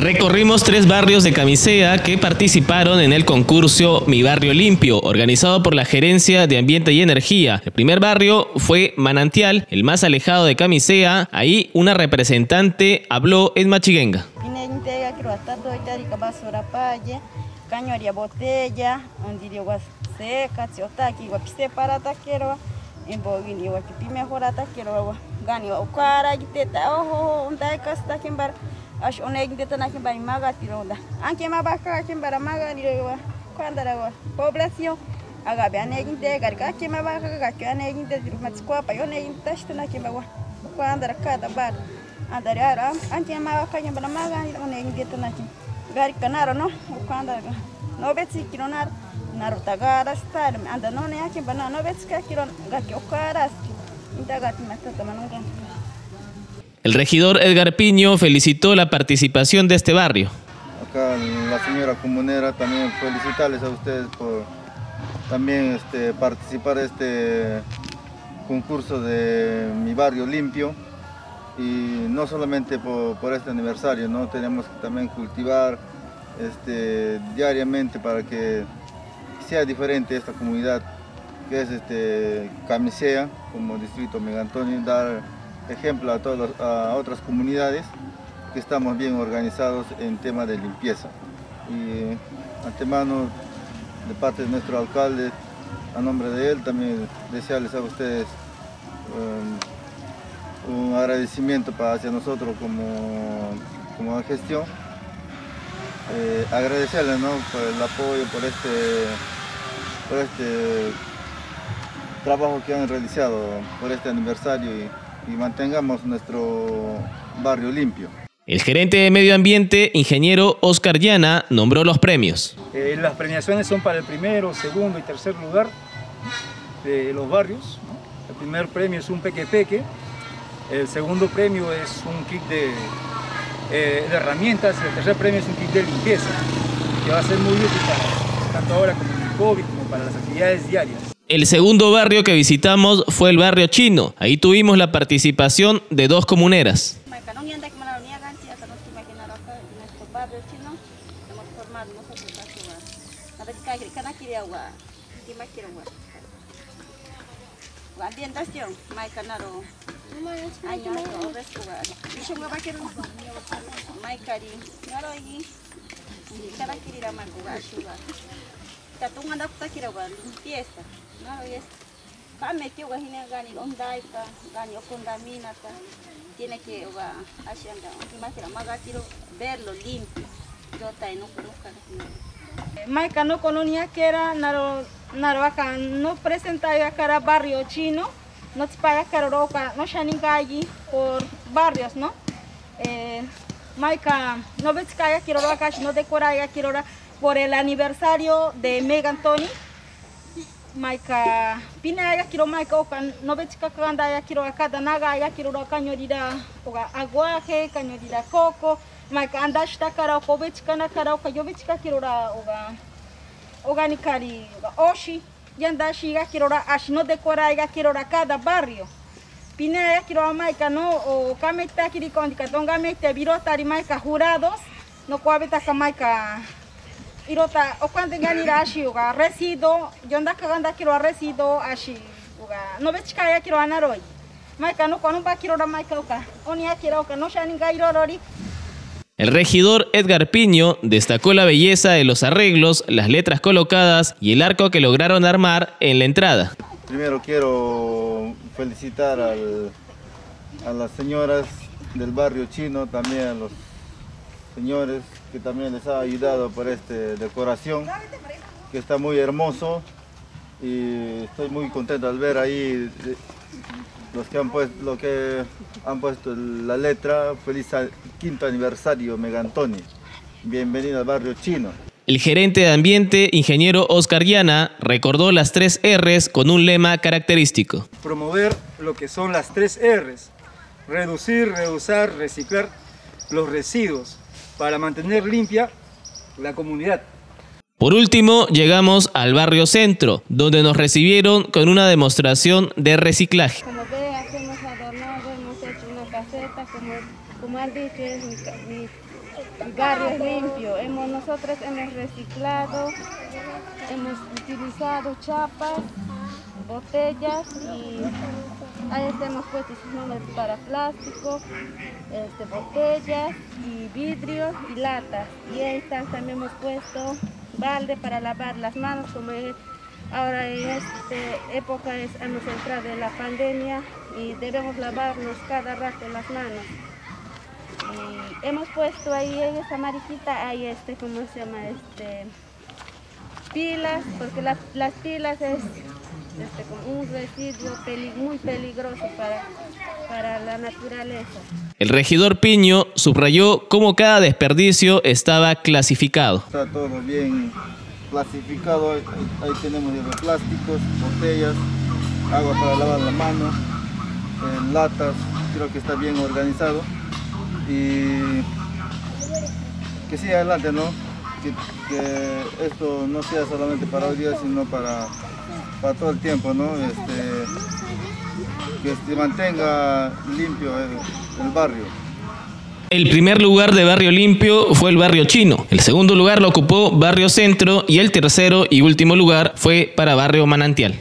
Recorrimos 3 barrios de Camisea que participaron en el concurso Mi Barrio Limpio, organizado por la Gerencia de Ambiente y Energía. El primer barrio fue Manantial, el más alejado de Camisea. Ahí una representante habló en machiguenga. Acho oneg de tana kimba imaga tironda. Anke mabaka kimbara maga ni kwandara población aga be aneg de garga ke mabaka ga ke aneg de matskwa pa yo neg tashtana kimba wa kwandara kada bar andare ara anke mabaka kimbara maga ni oneg de tana kim gari kanaro no kwandara no betsi kironar narutagara star anda no ne yake bana no betska kiron ga ke okaras indaga timatata manunga. El regidor Edgar Piño felicitó la participación de este barrio. Acá la señora comunera también felicitarles a ustedes por también participar en este concurso de Mi Barrio Limpio. Y no solamente por este aniversario, ¿no? Tenemos que también cultivar diariamente para que sea diferente esta comunidad que es Camisea, como distrito Megantonio, dar ejemplo a otras comunidades que estamos bien organizados en tema de limpieza. Y antemano, de parte de nuestro alcalde, a nombre de él, también desearles a ustedes un agradecimiento hacia nosotros como gestión. Agradecerles, ¿no?, por el apoyo, por este trabajo que han realizado por este aniversario y mantengamos nuestro barrio limpio. El gerente de Medio Ambiente, ingeniero Oscar Llana, nombró los premios. Las premiaciones son para el primero, segundo y tercer lugar de los barrios, ¿no? El primer premio es un peque-peque, el segundo premio es un kit de herramientas, el tercer premio es un kit de limpieza, que va a ser muy útil tanto ahora como en el COVID, como para las actividades diarias. El segundo barrio que visitamos fue el barrio chino. Ahí tuvimos la participación de 2 comuneras. Tiene que verlo limpio. Maika no colonia que era acá no presenta ya cara barrio chino, no te paga cara roca, no shaninga allí por barrios, ¿no? Maika no ves que haya quiero acá, no decora ya quiero por el aniversario de Megan Tony. Maika pina ya quiero Maika oka no ves que anda ya quiero acá naga ya quiero cañorida oga aguaje cañorida coco Maika anda esta cara o ves que na cara oka yo ves que quiero oga organicari oshi ya anda ya quiero ash no decora ya quiero cada barrio pina ya quiero Maika no o cameta kiri con tonga mete virota ri Maika jurados no coabeta ka Maika irota o cuando ganira ashi oga resido yo anda caganda quiero resido ashi oga no ves que ya quiero anaroi Maika no cuando va quiero Maika oka onia quiero oka no shaninga irorori. El regidor Edgar Piño destacó la belleza de los arreglos, las letras colocadas y el arco que lograron armar en la entrada. Primero quiero felicitar a las señoras del barrio chino, también a los señores que también les ha ayudado por esta decoración, que está muy hermoso, y estoy muy contento al ver ahí los que han puesto la letra. Feliz 5º aniversario Megantoni. Bienvenido al barrio chino. El gerente de ambiente, ingeniero Oscar Llana, recordó las 3 R's con un lema característico. Promover lo que son las 3 R's: reducir, reusar, reciclar los residuos para mantener limpia la comunidad. Por último, llegamos al barrio Centro, donde nos recibieron con una demostración de reciclaje. Como ve, hemos adornado, hemos hecho una caseta, como han dicho, es barrio limpio. Nosotros hemos reciclado, hemos utilizado chapas, botellas y ahí hemos puesto sus nombres para plástico, botellas y vidrios y latas. Y ahí también hemos puesto balde para lavar las manos, como ahora en esta época hemos entrado en la pandemia y debemos lavarnos cada rato las manos. Y hemos puesto ahí en esta mariquita, hay ¿cómo se llama? Pilas, porque las pilas es como un residuo muy peligroso para la naturaleza. El regidor Piño subrayó cómo cada desperdicio estaba clasificado. Está todo bien clasificado, ahí tenemos los plásticos, botellas, agua para lavar la mano, latas, creo que está bien organizado y que siga adelante, ¿no? Que esto no sea solamente para hoy día, sino para todo el tiempo, ¿no? Que se mantenga limpio el barrio. El primer lugar de Barrio Limpio fue el Barrio Chino, el segundo lugar lo ocupó Barrio Centro y el tercero y último lugar fue para Barrio Manantial.